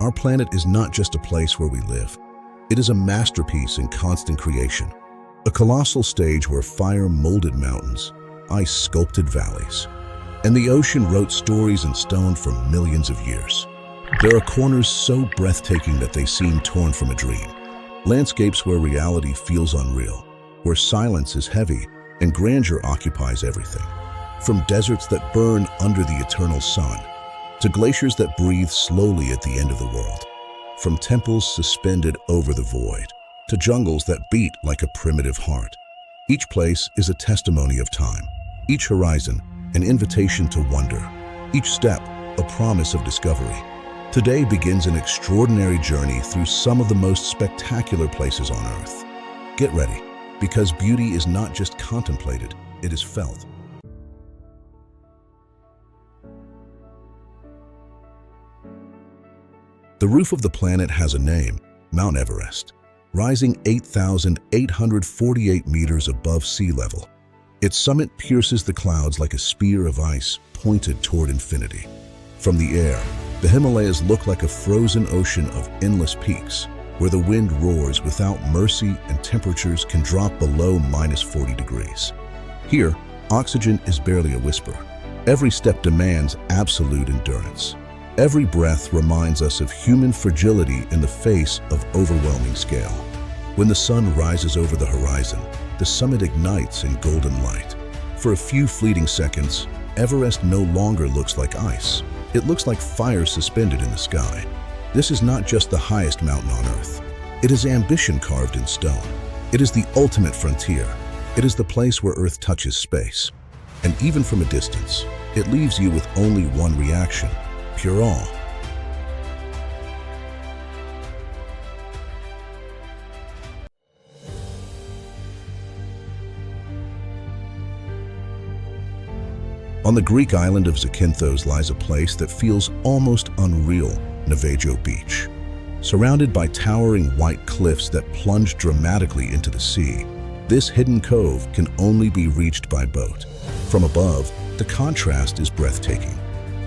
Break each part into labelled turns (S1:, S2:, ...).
S1: Our planet is not just a place where we live. It is a masterpiece in constant creation, a colossal stage where fire molded mountains, ice sculpted valleys, and the ocean wrote stories in stone for millions of years. There are corners so breathtaking that they seem torn from a dream. Landscapes where reality feels unreal, where silence is heavy and grandeur occupies everything. From deserts that burn under the eternal sun, to glaciers that breathe slowly at the end of the world. From temples suspended over the void, to jungles that beat like a primitive heart. Each place is a testimony of time, each horizon an invitation to wonder, each step a promise of discovery. Today begins an extraordinary journey through some of the most spectacular places on Earth. Get ready, because beauty is not just contemplated, it is felt. The roof of the planet has a name, Mount Everest, rising 8,848 meters above sea level. Its summit pierces the clouds like a spear of ice pointed toward infinity. From the air, the Himalayas look like a frozen ocean of endless peaks, where the wind roars without mercy and temperatures can drop below -40 degrees. Here, oxygen is barely a whisper. Every step demands absolute endurance. Every breath reminds us of human fragility in the face of overwhelming scale. When the sun rises over the horizon, the summit ignites in golden light. For a few fleeting seconds, Everest no longer looks like ice. It looks like fire suspended in the sky. This is not just the highest mountain on Earth. It is ambition carved in stone. It is the ultimate frontier. It is the place where Earth touches space. And even from a distance, it leaves you with only one reaction: pure awe. On the Greek island of Zakynthos lies a place that feels almost unreal, Navagio Beach. Surrounded by towering white cliffs that plunge dramatically into the sea, this hidden cove can only be reached by boat. From above, the contrast is breathtaking.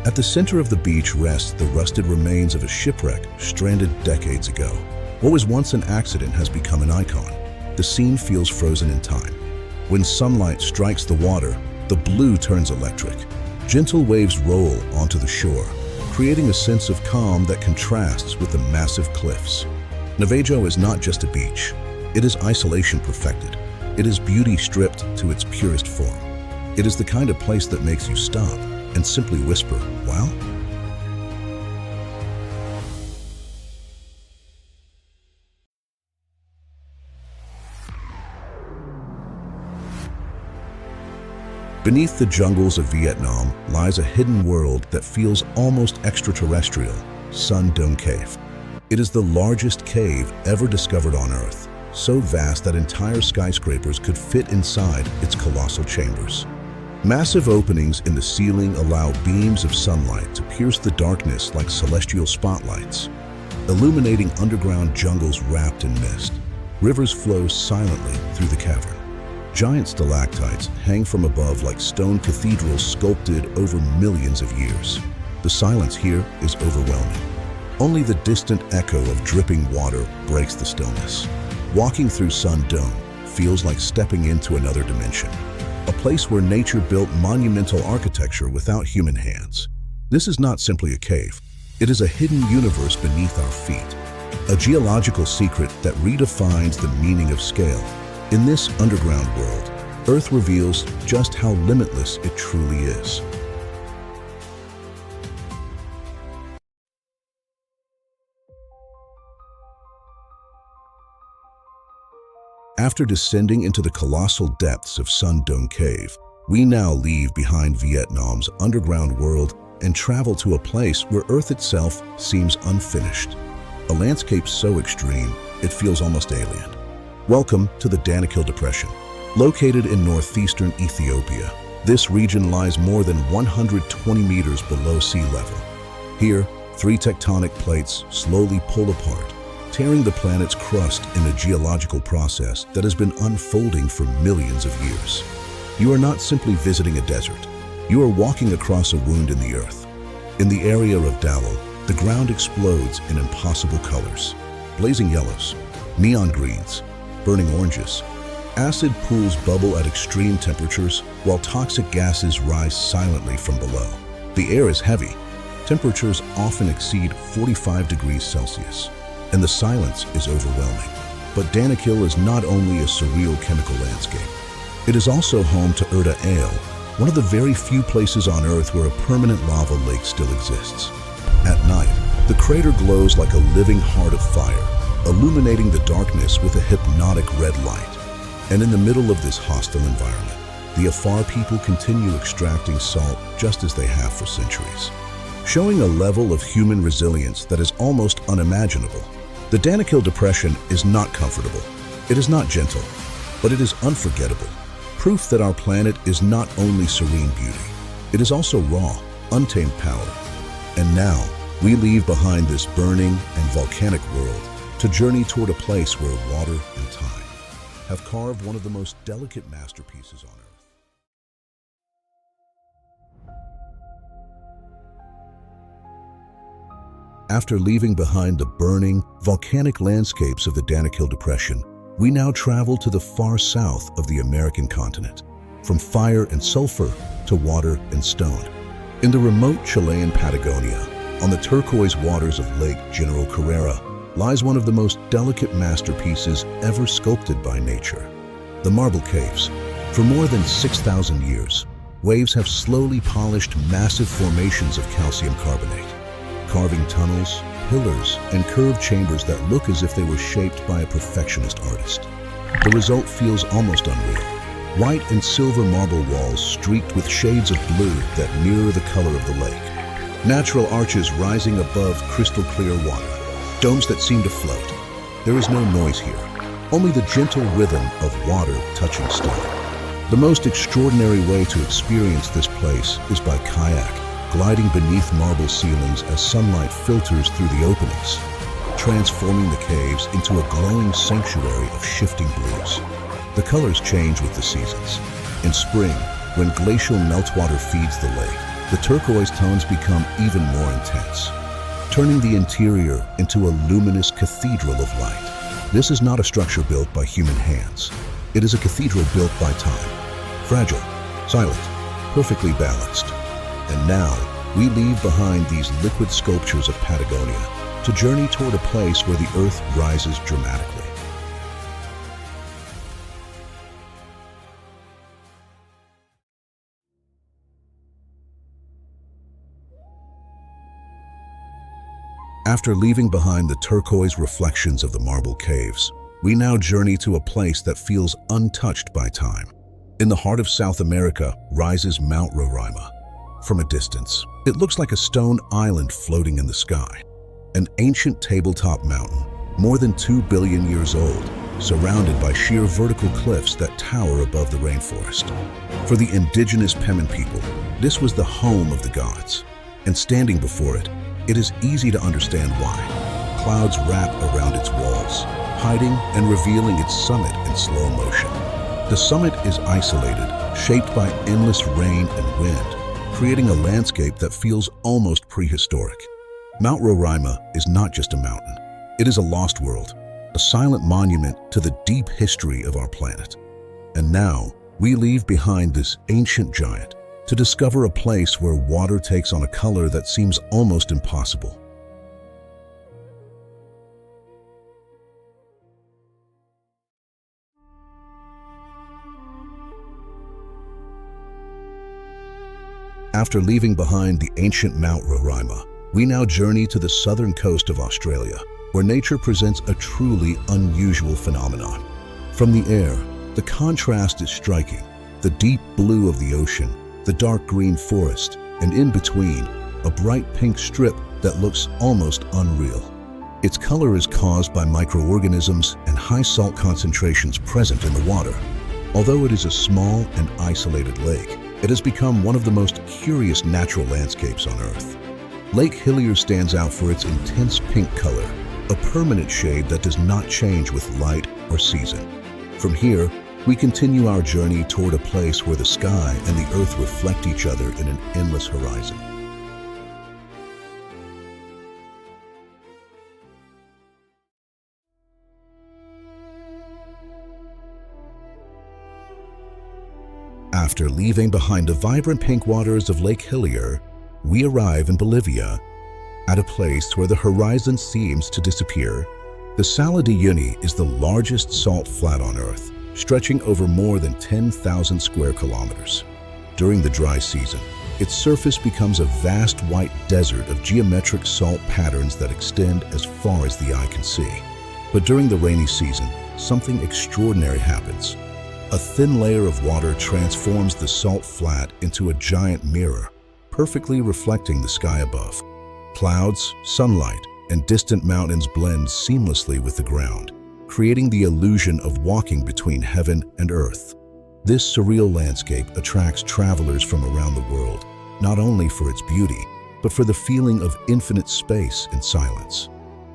S1: At the center of the beach rests the rusted remains of a shipwreck stranded decades ago. What was once an accident has become an icon. The scene feels frozen in time. When sunlight strikes the water, the blue turns electric. Gentle waves roll onto the shore, creating a sense of calm that contrasts with the massive cliffs. Navagio is not just a beach. It is isolation perfected. It is beauty stripped to its purest form. It is the kind of place that makes you stop and simply whisper, "Wow?" Beneath the jungles of Vietnam lies a hidden world that feels almost extraterrestrial, Doong Cave. It is the largest cave ever discovered on Earth, so vast that entire skyscrapers could fit inside its colossal chambers. Massive openings in the ceiling allow beams of sunlight to pierce the darkness like celestial spotlights, illuminating underground jungles wrapped in mist. Rivers flow silently through the cavern. Giant stalactites hang from above like stone cathedrals sculpted over millions of years. The silence here is overwhelming. Only the distant echo of dripping water breaks the stillness. Walking through Doong feels like stepping into another dimension, a place where nature built monumental architecture without human hands. This is not simply a cave. It is a hidden universe beneath our feet, a geological secret that redefines the meaning of scale. In this underground world, Earth reveals just how limitless it truly is. After descending into the colossal depths of Doong Cave, we now leave behind Vietnam's underground world and travel to a place where Earth itself seems unfinished. A landscape so extreme, it feels almost alien. Welcome to the Danakil Depression. Located in northeastern Ethiopia, this region lies more than 120 meters below sea level. Here, 3 tectonic plates slowly pull apart, tearing the planet's crust in a geological process that has been unfolding for millions of years. You are not simply visiting a desert. You are walking across a wound in the earth. In the area of Dalal, the ground explodes in impossible colors. Blazing yellows, neon greens, burning oranges. Acid pools bubble at extreme temperatures, while toxic gases rise silently from below. The air is heavy. Temperatures often exceed 45 degrees Celsius, and the silence is overwhelming. But Danakil is not only a surreal chemical landscape. It is also home to Erg Chebbi, one of the very few places on Earth where a permanent lava lake still exists. At night, the crater glows like a living heart of fire, illuminating the darkness with a hypnotic red light. And in the middle of this hostile environment, the Afar people continue extracting salt just as they have for centuries, showing a level of human resilience that is almost unimaginable. The Danakil Depression is not comfortable. It is not gentle, but it is unforgettable. Proof that our planet is not only serene beauty, it is also raw, untamed power. And now, we leave behind this burning and volcanic world to journey toward a place where water and time have carved one of the most delicate masterpieces on Earth. After leaving behind the burning, volcanic landscapes of the Danakil Depression, we now travel to the far south of the American continent, from fire and sulfur to water and stone. In the remote Chilean Patagonia, on the turquoise waters of Lake General Carrera, lies one of the most delicate masterpieces ever sculpted by nature, the Marble Caves. For more than 6,000 years, waves have slowly polished massive formations of calcium carbonate, carving tunnels, pillars, and curved chambers that look as if they were shaped by a perfectionist artist. The result feels almost unreal. White and silver marble walls streaked with shades of blue that mirror the color of the lake. Natural arches rising above crystal clear water, domes that seem to float. There is no noise here, only the gentle rhythm of water touching stone. The most extraordinary way to experience this place is by kayak, gliding beneath marble ceilings as sunlight filters through the openings, transforming the caves into a glowing sanctuary of shifting blues. The colors change with the seasons. In spring, when glacial meltwater feeds the lake, the turquoise tones become even more intense, turning the interior into a luminous cathedral of light. This is not a structure built by human hands. It is a cathedral built by time, fragile, silent, perfectly balanced. And now, we leave behind these liquid sculptures of Patagonia to journey toward a place where the earth rises dramatically. After leaving behind the turquoise reflections of the marble caves, we now journey to a place that feels untouched by time. In the heart of South America rises Mount Roraima. From a distance, it looks like a stone island floating in the sky. An ancient tabletop mountain, more than 2 billion years old, surrounded by sheer vertical cliffs that tower above the rainforest. For the indigenous Pemon people, this was the home of the gods. And standing before it, it is easy to understand why. Clouds wrap around its walls, hiding and revealing its summit in slow motion. The summit is isolated, shaped by endless rain and wind, creating a landscape that feels almost prehistoric. Mount Roraima is not just a mountain. It is a lost world, a silent monument to the deep history of our planet. And now, we leave behind this ancient giant to discover a place where water takes on a color that seems almost impossible. After leaving behind the ancient Mount Roraima, we now journey to the southern coast of Australia, where nature presents a truly unusual phenomenon. From the air, the contrast is striking. The deep blue of the ocean, the dark green forest, and in between, a bright pink strip that looks almost unreal. Its color is caused by microorganisms and high salt concentrations present in the water. Although it is a small and isolated lake, it has become one of the most curious natural landscapes on Earth. Lake Hillier stands out for its intense pink color, a permanent shade that does not change with light or season. From here, we continue our journey toward a place where the sky and the earth reflect each other in an endless horizon. After leaving behind the vibrant pink waters of Lake Hillier, we arrive in Bolivia, at a place where the horizon seems to disappear. The Salar de Uyuni is the largest salt flat on Earth, stretching over more than 10,000 square kilometers. During the dry season, its surface becomes a vast white desert of geometric salt patterns that extend as far as the eye can see. But during the rainy season, something extraordinary happens. A thin layer of water transforms the salt flat into a giant mirror, perfectly reflecting the sky above. Clouds, sunlight, and distant mountains blend seamlessly with the ground, creating the illusion of walking between heaven and earth. This surreal landscape attracts travelers from around the world, not only for its beauty, but for the feeling of infinite space and silence.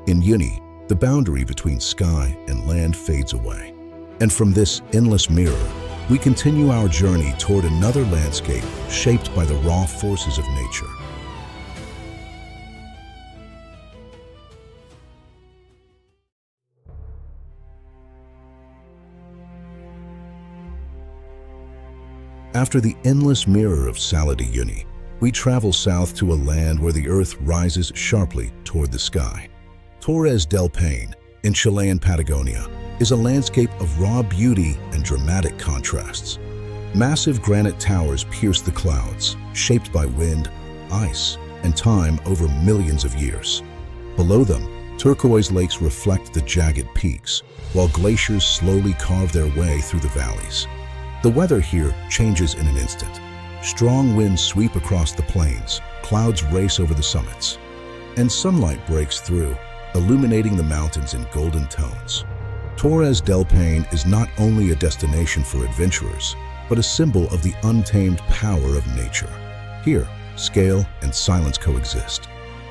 S1: In Uyuni, the boundary between sky and land fades away. And from this endless mirror, we continue our journey toward another landscape shaped by the raw forces of nature. After the endless mirror of Salar de Uyuni, we travel south to a land where the earth rises sharply toward the sky. Torres del Paine, in Chilean Patagonia, is a landscape of raw beauty and dramatic contrasts. Massive granite towers pierce the clouds, shaped by wind, ice, and time over millions of years. Below them, turquoise lakes reflect the jagged peaks, while glaciers slowly carve their way through the valleys. The weather here changes in an instant. Strong winds sweep across the plains, clouds race over the summits, and sunlight breaks through, illuminating the mountains in golden tones. Torres del Paine is not only a destination for adventurers, but a symbol of the untamed power of nature. Here, scale and silence coexist.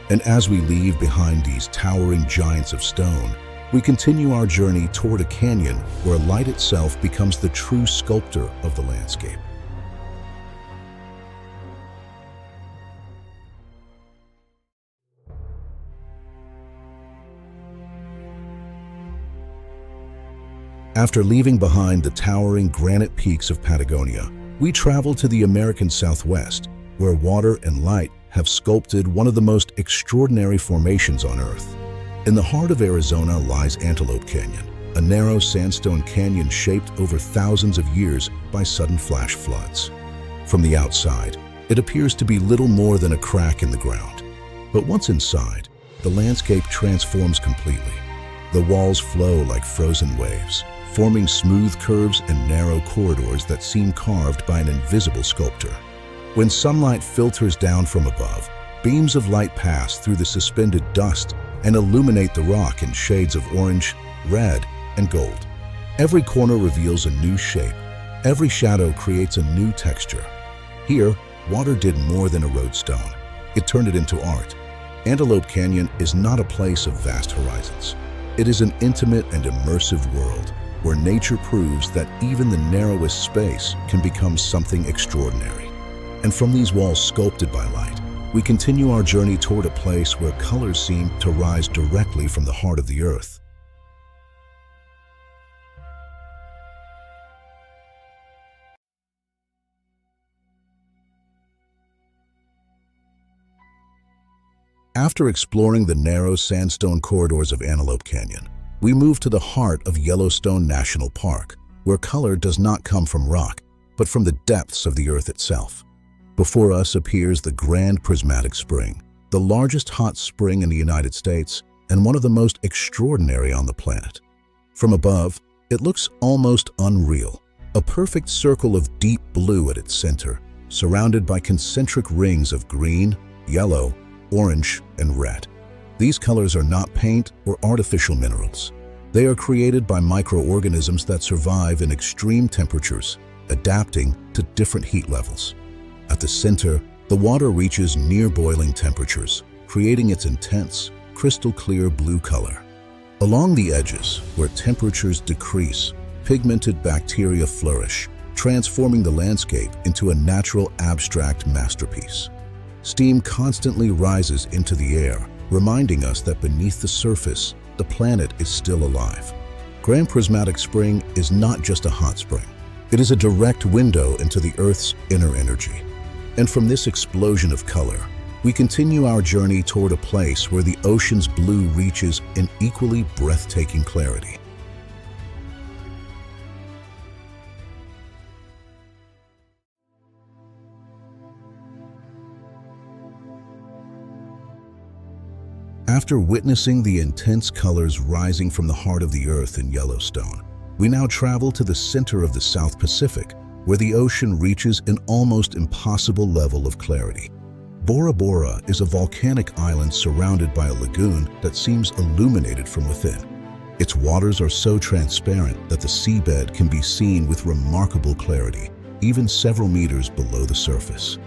S1: And as we leave behind these towering giants of stone, we continue our journey toward a canyon where light itself becomes the true sculptor of the landscape. After leaving behind the towering granite peaks of Patagonia, we travel to the American Southwest, where water and light have sculpted one of the most extraordinary formations on Earth. In the heart of Arizona lies Antelope Canyon, a narrow sandstone canyon shaped over thousands of years by sudden flash floods. From the outside, it appears to be little more than a crack in the ground. But once inside, the landscape transforms completely. The walls flow like frozen waves, forming smooth curves and narrow corridors that seem carved by an invisible sculptor. When sunlight filters down from above, beams of light pass through the suspended dust and illuminate the rock in shades of orange, red, and gold. Every corner reveals a new shape. Every shadow creates a new texture. Here, water did more than erode stone. It turned it into art. Antelope Canyon is not a place of vast horizons. It is an intimate and immersive world where nature proves that even the narrowest space can become something extraordinary. And from these walls sculpted by light, we continue our journey toward a place where colors seem to rise directly from the heart of the earth. After exploring the narrow sandstone corridors of Antelope Canyon, we move to the heart of Yellowstone National Park, where color does not come from rock, but from the depths of the earth itself. Before us appears the Grand Prismatic Spring, the largest hot spring in the United States and one of the most extraordinary on the planet. From above, it looks almost unreal, a perfect circle of deep blue at its center, surrounded by concentric rings of green, yellow, orange, and red. These colors are not paint or artificial minerals. They are created by microorganisms that survive in extreme temperatures, adapting to different heat levels. At the center, the water reaches near boiling temperatures, creating its intense, crystal-clear blue color. Along the edges, where temperatures decrease, pigmented bacteria flourish, transforming the landscape into a natural abstract masterpiece. Steam constantly rises into the air, reminding us that beneath the surface, the planet is still alive. Grand Prismatic Spring is not just a hot spring. It is a direct window into the Earth's inner energy. And from this explosion of color, we continue our journey toward a place where the ocean's blue reaches an equally breathtaking clarity. After witnessing the intense colors rising from the heart of the Earth in Yellowstone, we now travel to the center of the South Pacific, where the ocean reaches an almost impossible level of clarity. Bora Bora is a volcanic island surrounded by a lagoon that seems illuminated from within. Its waters are so transparent that the seabed can be seen with remarkable clarity, even several meters below the surface.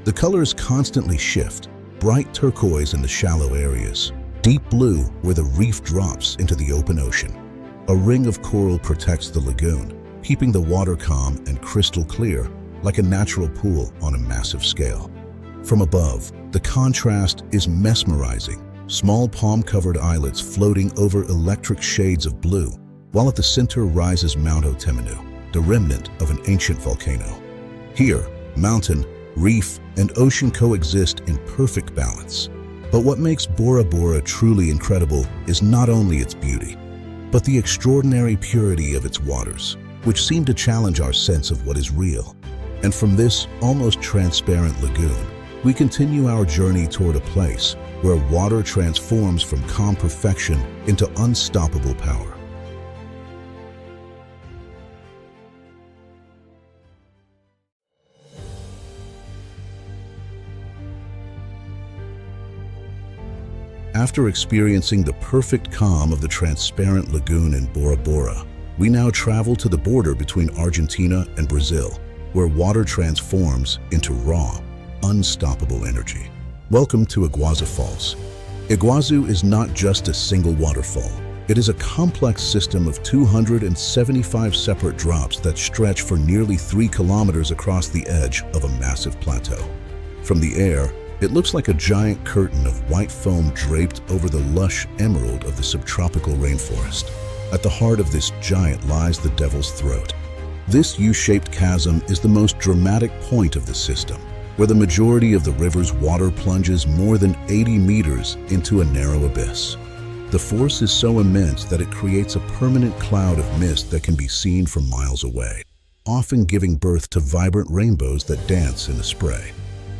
S1: The colors constantly shift, bright turquoise in the shallow areas, deep blue where the reef drops into the open ocean. A ring of coral protects the lagoon, keeping the water calm and crystal clear, like a natural pool on a massive scale. From above, the contrast is mesmerizing, small palm-covered islets floating over electric shades of blue, while at the center rises Mount Otemanu, the remnant of an ancient volcano. Here, mountain, reef, and ocean coexist in perfect balance. But what makes Bora Bora truly incredible is not only its beauty, but the extraordinary purity of its waters, which seem to challenge our sense of what is real. And from this almost transparent lagoon, we continue our journey toward a place where water transforms from calm perfection into unstoppable power. After experiencing the perfect calm of the transparent lagoon in Bora Bora, we now travel to the border between Argentina and Brazil, where water transforms into raw, unstoppable energy. Welcome to Iguazu Falls. Iguazu is not just a single waterfall. It is a complex system of 275 separate drops that stretch for nearly 3 kilometers across the edge of a massive plateau. From the air, it looks like a giant curtain of white foam draped over the lush emerald of the subtropical rainforest. At the heart of this giant lies the Devil's Throat. This U-shaped chasm is the most dramatic point of the system, where the majority of the river's water plunges more than 80 meters into a narrow abyss. The force is so immense that it creates a permanent cloud of mist that can be seen from miles away, often giving birth to vibrant rainbows that dance in the spray.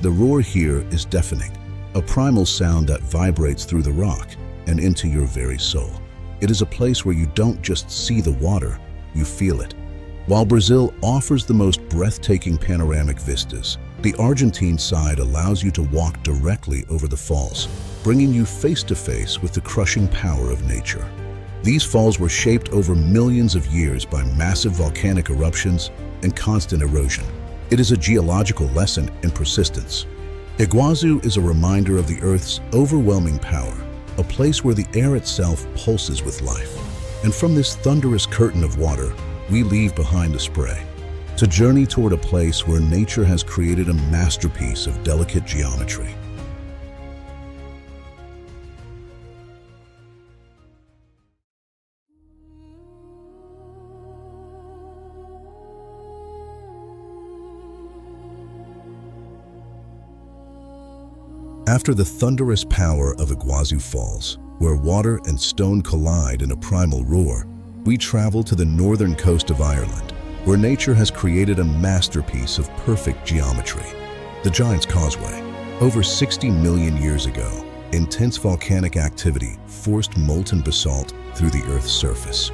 S1: The roar here is deafening, a primal sound that vibrates through the rock and into your very soul. It is a place where you don't just see the water, you feel it. While Brazil offers the most breathtaking panoramic vistas, the Argentine side allows you to walk directly over the falls, bringing you face to face with the crushing power of nature. These falls were shaped over millions of years by massive volcanic eruptions and constant erosion. It is a geological lesson in persistence. Iguazu is a reminder of the Earth's overwhelming power, a place where the air itself pulses with life. And from this thunderous curtain of water, we leave behind the spray, to journey toward a place where nature has created a masterpiece of delicate geometry. After the thunderous power of Iguazu Falls, where water and stone collide in a primal roar, we travel to the northern coast of Ireland, where nature has created a masterpiece of perfect geometry, the Giant's Causeway. Over 60 million years ago, intense volcanic activity forced molten basalt through the Earth's surface.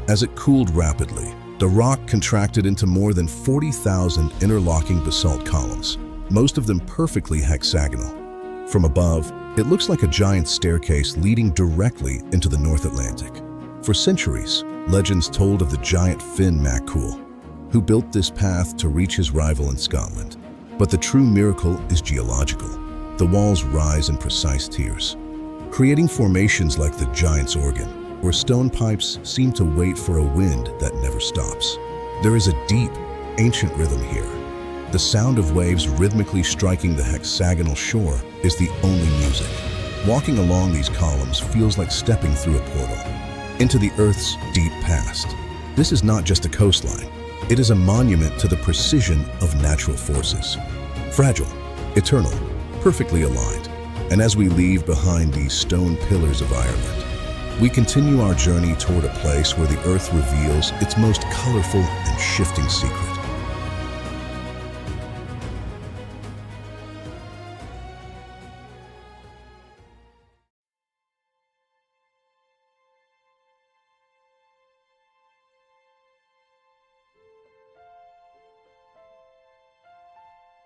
S1: As it cooled rapidly, the rock contracted into more than 40,000 interlocking basalt columns, most of them perfectly hexagonal. From above, it looks like a giant staircase leading directly into the North Atlantic. For centuries, legends told of the giant Finn Mac Cool, who built this path to reach his rival in Scotland. But the true miracle is geological. The walls rise in precise tiers, creating formations like the giant's organ, where stone pipes seem to wait for a wind that never stops. There is a deep, ancient rhythm here. The sound of waves rhythmically striking the hexagonal shore is the only music. Walking along these columns feels like stepping through a portal into the Earth's deep past. This is not just a coastline. It is a monument to the precision of natural forces. Fragile, eternal, perfectly aligned. And as we leave behind these stone pillars of Ireland, we continue our journey toward a place where the earth reveals its most colorful and shifting secret.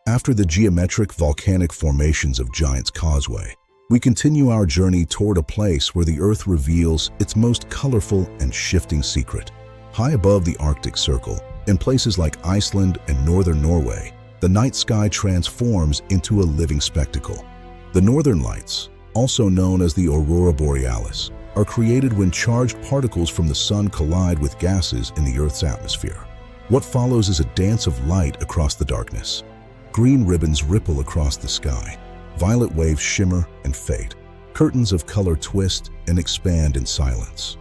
S1: After the geometric volcanic formations of Giant's Causeway, we continue our journey toward a place where the earth reveals its most colorful and shifting secret. High above the Arctic Circle, in places like Iceland and northern Norway, the night sky transforms into a living spectacle. The northern lights, also known as the aurora borealis, are created when charged particles from the sun collide with gases in the Earth's atmosphere. What follows is a dance of light across the darkness. Green ribbons ripple across the sky. Violet waves shimmer and fade. Curtains of color twist and expand in silence.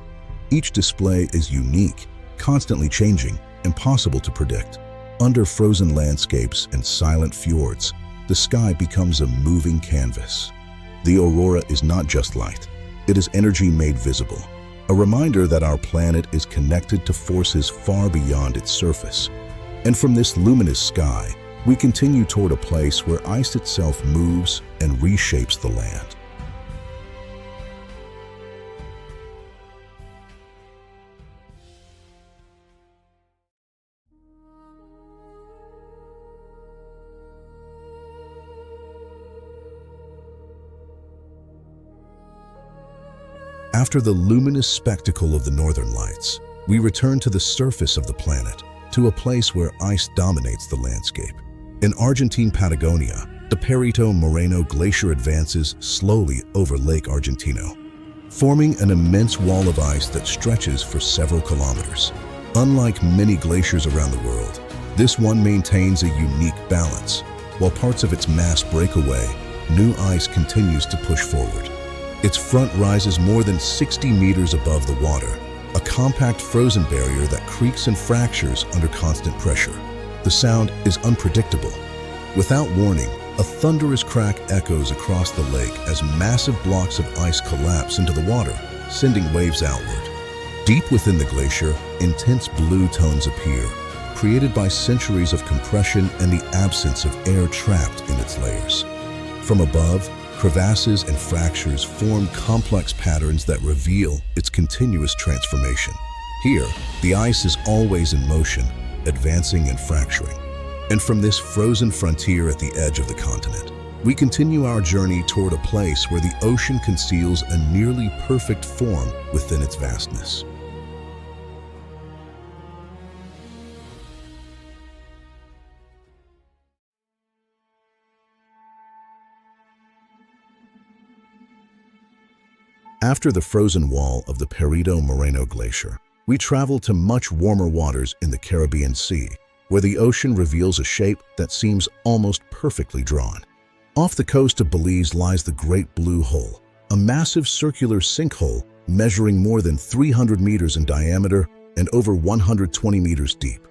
S1: Each display is unique, constantly changing, impossible to predict. Under frozen landscapes and silent fjords, the sky becomes a moving canvas. The aurora is not just light. It is energy made visible, a reminder that our planet is connected to forces far beyond its surface. And from this luminous sky, we continue toward a place where ice itself moves and reshapes the land. After the luminous spectacle of the northern lights, we return to the surface of the planet, to a place where ice dominates the landscape. In Argentine Patagonia, the Perito Moreno Glacier advances slowly over Lake Argentino, forming an immense wall of ice that stretches for several kilometers. Unlike many glaciers around the world, this one maintains a unique balance. While parts of its mass break away, new ice continues to push forward. Its front rises more than 60 meters above the water, a compact frozen barrier that creaks and fractures under constant pressure. The sound is unpredictable. Without warning, a thunderous crack echoes across the lake as massive blocks of ice collapse into the water, sending waves outward. Deep within the glacier, intense blue tones appear, created by centuries of compression and the absence of air trapped in its layers. From above, crevasses and fractures form complex patterns that reveal its continuous transformation. Here, the ice is always in motion, advancing and fracturing. And from this frozen frontier at the edge of the continent, we continue our journey toward a place where the ocean conceals a nearly perfect form within its vastness. After the frozen wall of the Perito Moreno Glacier, we travel to much warmer waters in the Caribbean Sea, where the ocean reveals a shape that seems almost perfectly drawn. Off the coast of Belize lies the Great Blue Hole, a massive circular sinkhole measuring more than 300 meters in diameter and over 120 meters deep.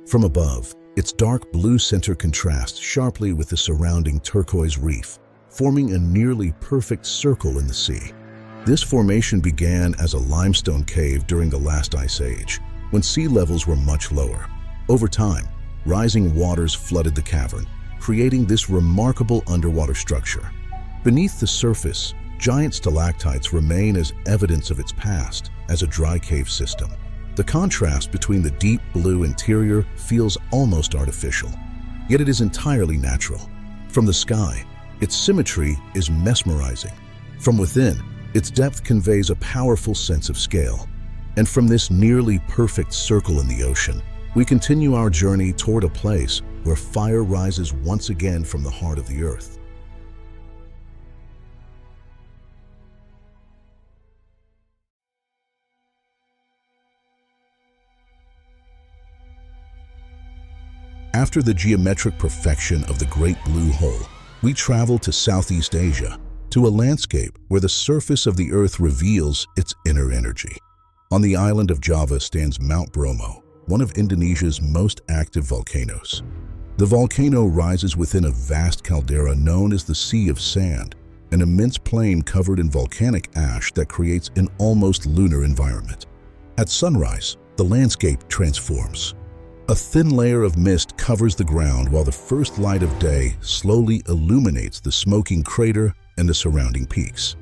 S1: From above, its dark blue center contrasts sharply with the surrounding turquoise reef, forming a nearly perfect circle in the sea. This formation began as a limestone cave during the last ice age, when sea levels were much lower. Over time, rising waters flooded the cavern, creating this remarkable underwater structure. Beneath the surface, giant stalactites remain as evidence of its past as a dry cave system. The contrast between the deep blue interior feels almost artificial, yet it is entirely natural. From the sky, its symmetry is mesmerizing. From within, its depth conveys a powerful sense of scale. And from this nearly perfect circle in the ocean, we continue our journey toward a place where fire rises once again from the heart of the earth. After the geometric perfection of the Great Blue Hole, we travel to Southeast Asia, to a landscape where the surface of the earth reveals its inner energy. On the island of Java stands Mount Bromo, one of Indonesia's most active volcanoes. The volcano rises within a vast caldera known as the Sea of Sand, an immense plain covered in volcanic ash that creates an almost lunar environment. At sunrise, the landscape transforms. A thin layer of mist covers the ground while the first light of day slowly illuminates the smoking crater and the surrounding peaks.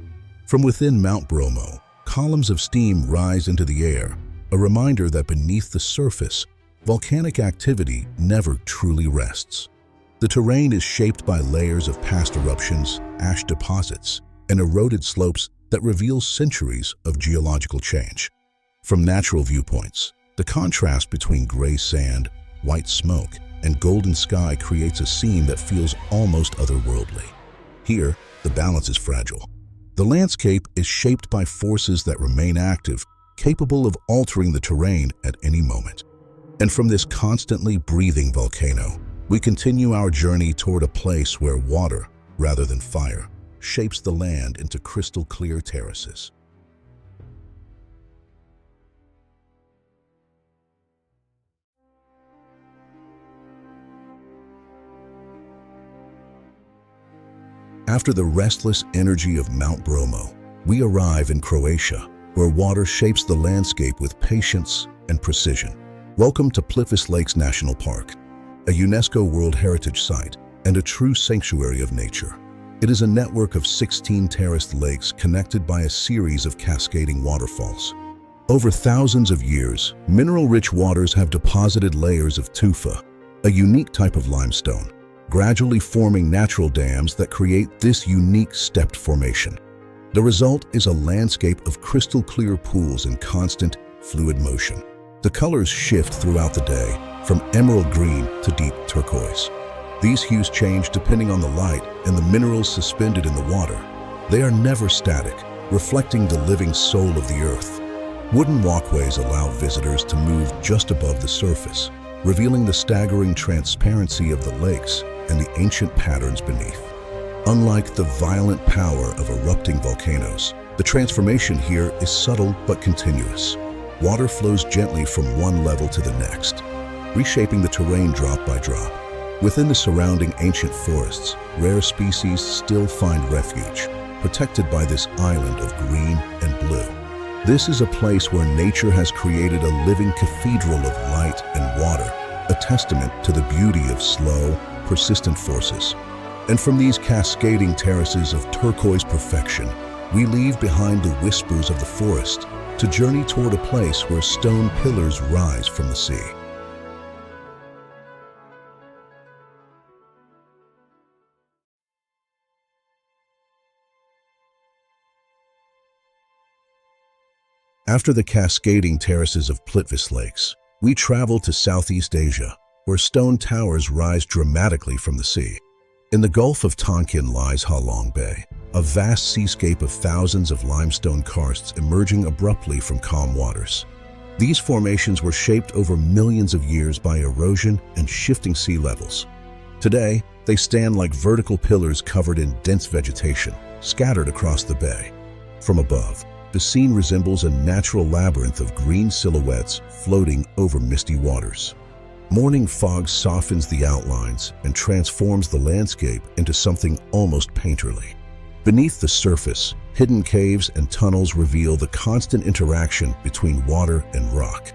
S1: From within Mount Bromo, columns of steam rise into the air, a reminder that beneath the surface, volcanic activity never truly rests. The terrain is shaped by layers of past eruptions, ash deposits, and eroded slopes that reveal centuries of geological change. From natural viewpoints, the contrast between gray sand, white smoke, and golden sky creates a scene that feels almost otherworldly. Here, the balance is fragile. The landscape is shaped by forces that remain active, capable of altering the terrain at any moment. And from this constantly breathing volcano, we continue our journey toward a place where water, rather than fire, shapes the land into crystal clear terraces. After the restless energy of Mount Bromo, we arrive in Croatia, where water shapes the landscape with patience and precision. Welcome to Plitvice Lakes National Park, a UNESCO World Heritage Site and a true sanctuary of nature. It is a network of 16 terraced lakes connected by a series of cascading waterfalls. Over thousands of years, mineral-rich waters have deposited layers of tufa, a unique type of limestone, gradually forming natural dams that create this unique stepped formation. The result is a landscape of crystal clear pools in constant, fluid motion. The colors shift throughout the day, from emerald green to deep turquoise. These hues change depending on the light and the minerals suspended in the water. They are never static, reflecting the living soul of the earth. Wooden walkways allow visitors to move just above the surface, revealing the staggering transparency of the lakes and the ancient patterns beneath. Unlike the violent power of erupting volcanoes, the transformation here is subtle but continuous. Water flows gently from one level to the next, reshaping the terrain drop by drop. Within the surrounding ancient forests, rare species still find refuge, protected by this island of green and blue. This is a place where nature has created a living cathedral of light and water, a testament to the beauty of slow, persistent forces. And from these cascading terraces of turquoise perfection, we leave behind the whispers of the forest to journey toward a place where stone pillars rise from the sea. After the cascading terraces of Plitvice Lakes, we travel to Southeast Asia, where stone towers rise dramatically from the sea. In the Gulf of Tonkin lies Ha Long Bay, a vast seascape of thousands of limestone karsts emerging abruptly from calm waters. These formations were shaped over millions of years by erosion and shifting sea levels. Today, they stand like vertical pillars covered in dense vegetation, scattered across the bay. From above, the scene resembles a natural labyrinth of green silhouettes floating over misty waters. Morning fog softens the outlines and transforms the landscape into something almost painterly. Beneath the surface, hidden caves and tunnels reveal the constant interaction between water and rock.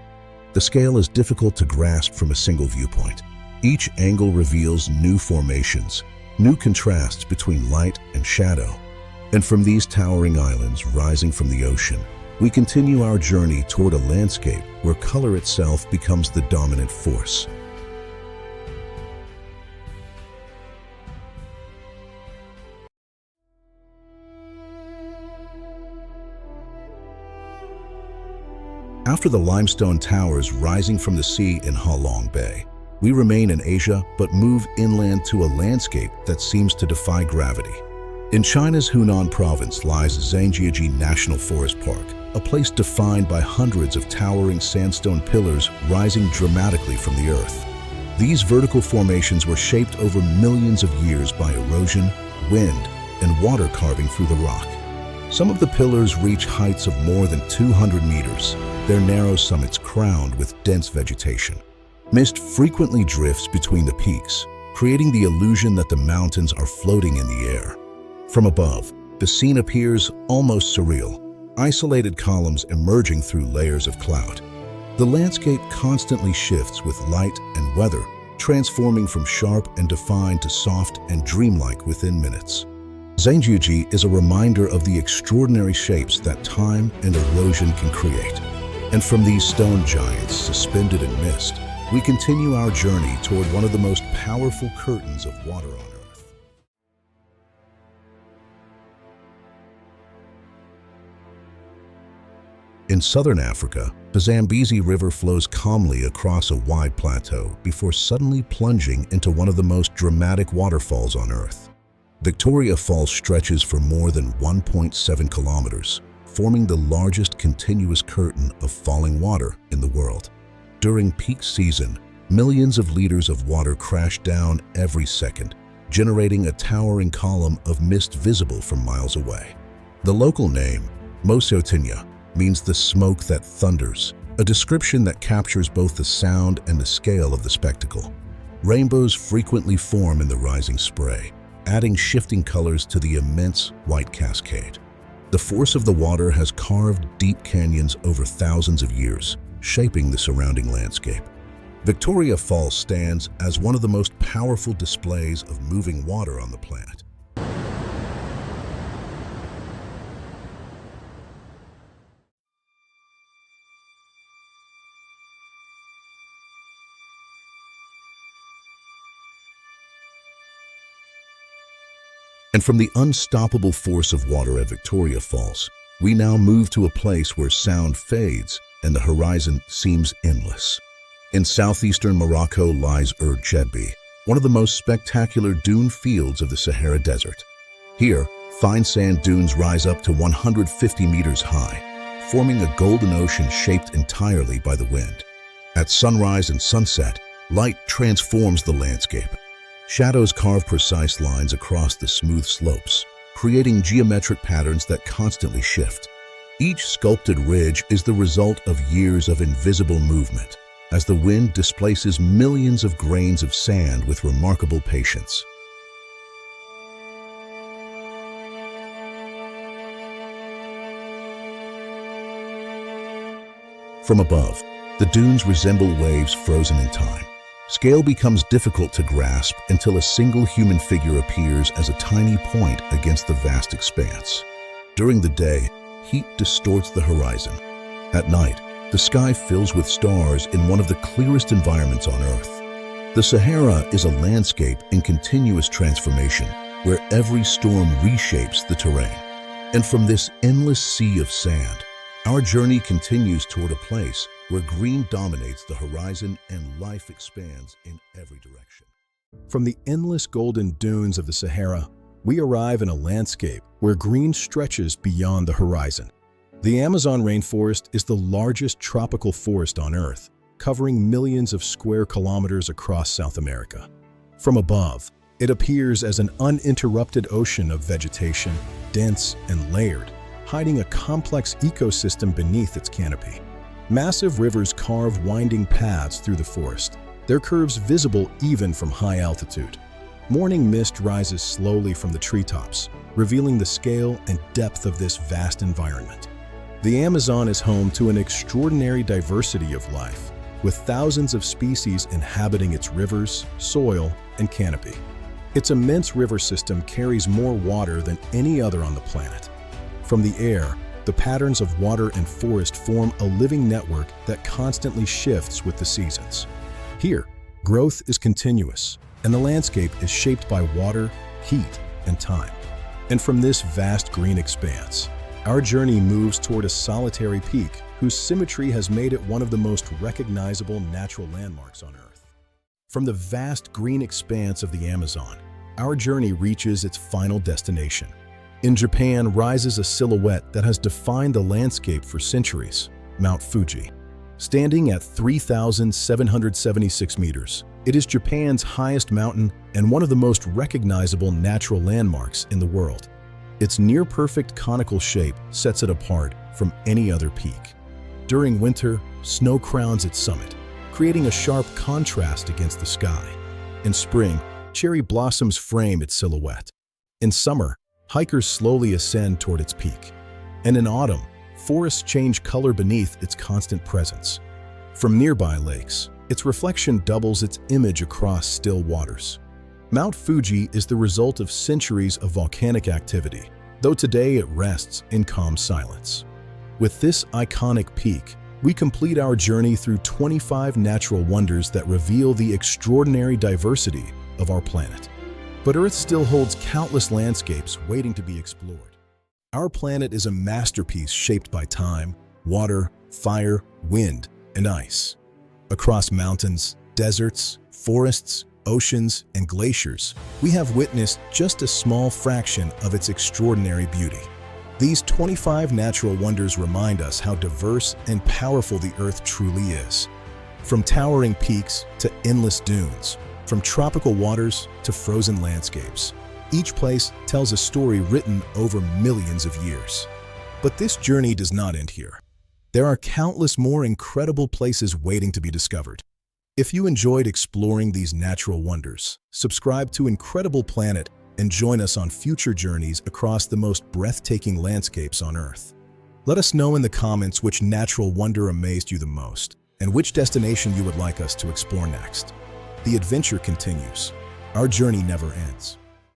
S1: The scale is difficult to grasp from a single viewpoint. Each angle reveals new formations, new contrasts between light and shadow. And from these towering islands rising from the ocean, we continue our journey toward a landscape where color itself becomes the dominant force. After the limestone towers rising from the sea in Ha Long Bay, we remain in Asia but move inland to a landscape that seems to defy gravity. In China's Hunan province lies Zhangjiajie National Forest Park, a place defined by hundreds of towering sandstone pillars rising dramatically from the earth. These vertical formations were shaped over millions of years by erosion, wind, and water carving through the rock. Some of the pillars reach heights of more than 200 meters, their narrow summits crowned with dense vegetation. Mist frequently drifts between the peaks, creating the illusion that the mountains are floating in the air. From above, the scene appears almost surreal, isolated columns emerging through layers of cloud. The landscape constantly shifts with light and weather, transforming from sharp and defined to soft and dreamlike within minutes. Zhangjiajie is a reminder of the extraordinary shapes that time and erosion can create. And from these stone giants suspended in mist, we continue our journey toward one of the most powerful curtains of water on Earth. In southern Africa, the Zambezi River flows calmly across a wide plateau before suddenly plunging into one of the most dramatic waterfalls on Earth. Victoria Falls stretches for more than 1.7 kilometers, forming the largest continuous curtain of falling water in the world. During peak season, millions of liters of water crash down every second, generating a towering column of mist visible from miles away. The local name, Mosotinya, means the smoke that thunders, a description that captures both the sound and the scale of the spectacle. Rainbows frequently form in the rising spray, adding shifting colors to the immense white cascade. The force of the water has carved deep canyons over thousands of years, shaping the surrounding landscape. Victoria Falls stands as one of the most powerful displays of moving water on the planet. And from the unstoppable force of water at Victoria Falls, we now move to a place where sound fades and the horizon seems endless. In southeastern Morocco lies Erg Chebbi, one of the most spectacular dune fields of the Sahara Desert. Here, fine sand dunes rise up to 150 meters high, forming a golden ocean shaped entirely by the wind. At sunrise and sunset, light transforms the landscape. Shadows carve precise lines across the smooth slopes, creating geometric patterns that constantly shift. Each sculpted ridge is the result of years of invisible movement, as the wind displaces millions of grains of sand with remarkable patience. From above, the dunes resemble waves frozen in time. Scale becomes difficult to grasp until a single human figure appears as a tiny point against the vast expanse. During the day, heat distorts the horizon. At night, the sky fills with stars in one of the clearest environments on Earth. The Sahara is a landscape in continuous transformation, where every storm reshapes the terrain. And from this endless sea of sand, our journey continues toward a place where green dominates the horizon and life expands in every direction.
S2: From the endless golden dunes of the Sahara, we arrive in a landscape where green stretches beyond the horizon. The Amazon rainforest is the largest tropical forest on Earth, covering millions of square kilometers across South America. From above, it appears as an uninterrupted ocean of vegetation, dense and layered, hiding a complex ecosystem beneath its canopy. Massive rivers carve winding paths through the forest, their curves visible even from high altitude. Morning mist rises slowly from the treetops, revealing the scale and depth of this vast environment. The Amazon is home to an extraordinary diversity of life, with thousands of species inhabiting its rivers, soil, and canopy. Its immense river system carries more water than any other on the planet. From the air, the patterns of water and forest form a living network that constantly shifts with the seasons. Here, growth is continuous, and the landscape is shaped by water, heat, and time. And from this vast green expanse, our journey moves toward a solitary peak whose symmetry has made it one of the most recognizable natural landmarks on Earth. From the vast green expanse of the Amazon, our journey reaches its final destination. In Japan rises a silhouette that has defined the landscape for centuries, Mount Fuji. Standing at 3,776 meters, it is Japan's highest mountain and one of the most recognizable natural landmarks in the world. Its near-perfect conical shape sets it apart from any other peak. During winter, snow crowns its summit, creating a sharp contrast against the sky. In spring, cherry blossoms frame its silhouette. In summer, hikers slowly ascend toward its peak. And in autumn, forests change color beneath its constant presence. From nearby lakes, its reflection doubles its image across still waters. Mount Fuji is the result of centuries of volcanic activity, though today it rests in calm silence. With this iconic peak, we complete our journey through 25 natural wonders that reveal the extraordinary diversity of our planet. But Earth still holds countless landscapes waiting to be explored. Our planet is a masterpiece shaped by time, water, fire, wind, and ice. Across mountains, deserts, forests, oceans, and glaciers, we have witnessed just a small fraction of its extraordinary beauty. These 25 natural wonders remind us how diverse and powerful the Earth truly is. From towering peaks to endless dunes, from tropical waters to frozen landscapes, each place tells a story written over millions of years. But this journey does not end here. There are countless more incredible places waiting to be discovered. If you enjoyed exploring these natural wonders, subscribe to Incredible Planet and join us on future journeys across the most breathtaking landscapes on Earth. Let us know in the comments which natural wonder amazed you the most and which destination you would like us to explore next. The adventure continues. Our journey never ends.